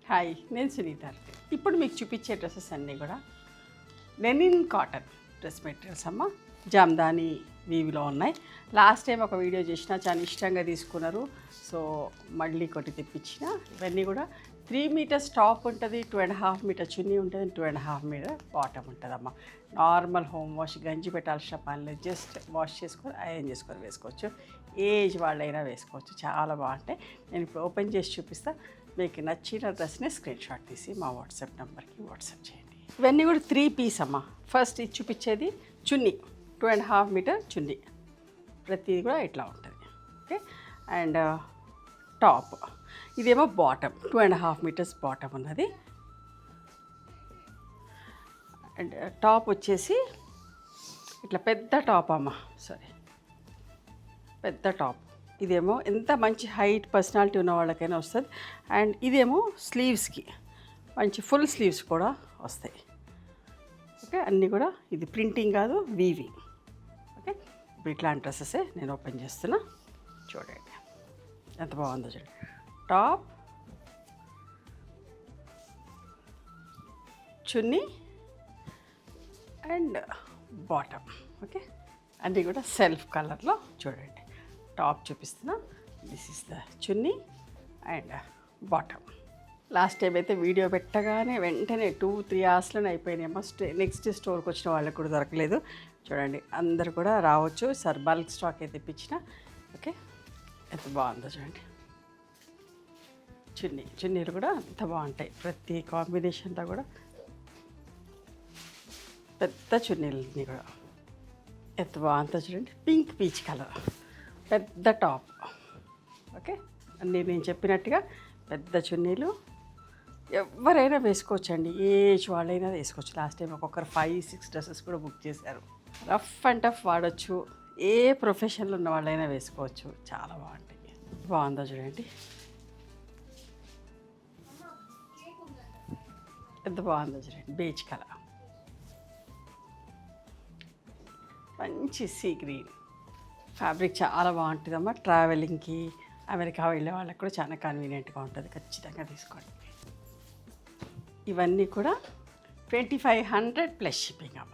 Hi, నేను సునీత. ఇప్పుడు మీకు చూపించే డ్రెస్సెస్ అన్నీ కూడా లెనిన్ కాటన్ డ్రెస్ మెటీరియల్స్ అమ్మ. జామ్దాని వీవిలో ఉన్నాయి. లాస్ట్ టైం ఒక వీడియో చేసిన, చాలా ఇష్టంగా తీసుకున్నారు. సో మళ్ళీ కొట్టి తెప్పించిన. ఇవన్నీ కూడా 3 మీటర్స్ టాప్ ఉంటుంది, 2.5 మీటర్ చున్నీ ఉంటుంది, 2.5 మీటర్ బాటమ్ ఉంటుందమ్మా. నార్మల్ హోమ్ వాష్, గంజి పెట్టాల్సిన పనులు, జస్ట్ వాష్ చేసుకొని ఐరన్ చేసుకొని వేసుకోవచ్చు. ఏజ్ వాళ్ళైనా వేసుకోవచ్చు. చాలా బాగుంటాయి. నేను ఇప్పుడు ఓపెన్ చేసి చూపిస్తాను. మీకు నచ్చిన డ్రెస్ని స్క్రీన్ షాట్ తీసి మా వాట్సాప్ నెంబర్కి వాట్సాప్ చేయండి. ఇవన్నీ కూడా 3 పీస్ అమ్మ. ఫస్ట్ ఇది చూపించేది చున్నీ, 2.5 మీటర్ చున్నీ. ప్రతిది కూడా ఇట్లా ఉంటుంది. ఓకే. అండ్ టాప్ ఇదేమో బాటమ్, 2.5 మీటర్స్ బాటమ్ ఉన్నది. అండ్ టాప్ వచ్చేసి ఇట్లా పెద్ద టాప్ అమ్మ. సారీ, పెద్ద టాప్. ఇదేమో ఎంత మంచి హైట్ పర్సనాలిటీ ఉన్న వాళ్ళకైనా వస్తుంది. అండ్ ఇదేమో స్లీవ్స్కి మంచి ఫుల్ స్లీవ్స్ కూడా వస్తాయి. ఓకే. అన్నీ కూడా ఇది ప్రింటింగ్ కాదు, వీవింగ్. ఓకే. ఇప్పుడు ఇట్లాంటి డ్రెస్సెసే నేను ఓపెన్ చేస్తున్నా. చూడండి ఎంత బాగుందో చూడండి. Top, chunni and bottom. Okay. అన్నీ కూడా సెల్ఫ్ కలర్లో. చూడండి టాప్ చూపిస్తున్నా. This is the chunni and bottom. Last time అయితే వీడియో పెట్టగానే వెంటనే 2-3 అవర్స్లోనే అయిపోయినాయి. నెక్స్ట్ స్టోర్కి వచ్చిన వాళ్ళకి కూడా దొరకలేదు. చూడండి అందరు కూడా రావచ్చు. సార్ బల్క్ స్టాక్ అయితే తెప్పించిన. ఓకే. ఎంత బాగుందో చూడండి. చున్నీలు కూడా అంత బాగుంటాయి. ప్రతి కాంబినేషన్తో కూడా పెద్ద చున్నీలన్నీ కూడా ఎంత బాగుందో చూడండి. పింక్ పీచ్ కలర్, పెద్ద టాప్. ఓకే. అన్నీ నేను చెప్పినట్టుగా పెద్ద చున్నీలు ఎవరైనా వేసుకోవచ్చండి. ఏజ్ వాళ్ళైనా వేసుకోవచ్చు. లాస్ట్ టైం ఒక్కొక్కరు 5-6 డ్రెస్సెస్ కూడా బుక్ చేశారు. రఫ్ అండ్ టఫ్ వాడచ్చు. ఏ ప్రొఫెషన్లో ఉన్న వాళ్ళైనా వేసుకోవచ్చు. చాలా బాగుంటాయి. బాగుందో చూడండి. ఎంత బాగుందో చూడండి. బేజ్ కలర్, మంచి సీ గ్రీన్ ఫ్యాబ్రిక్. చాలా బాగుంటుందమ్మా. ట్రావెలింగ్కి, అమెరికా వెళ్ళే వాళ్ళకి కూడా చాలా కన్వీనియంట్గా ఉంటుంది. ఖచ్చితంగా తీసుకోండి. ఇవన్నీ కూడా 2500 ప్లస్ షిప్పింగ్ అమ్మ.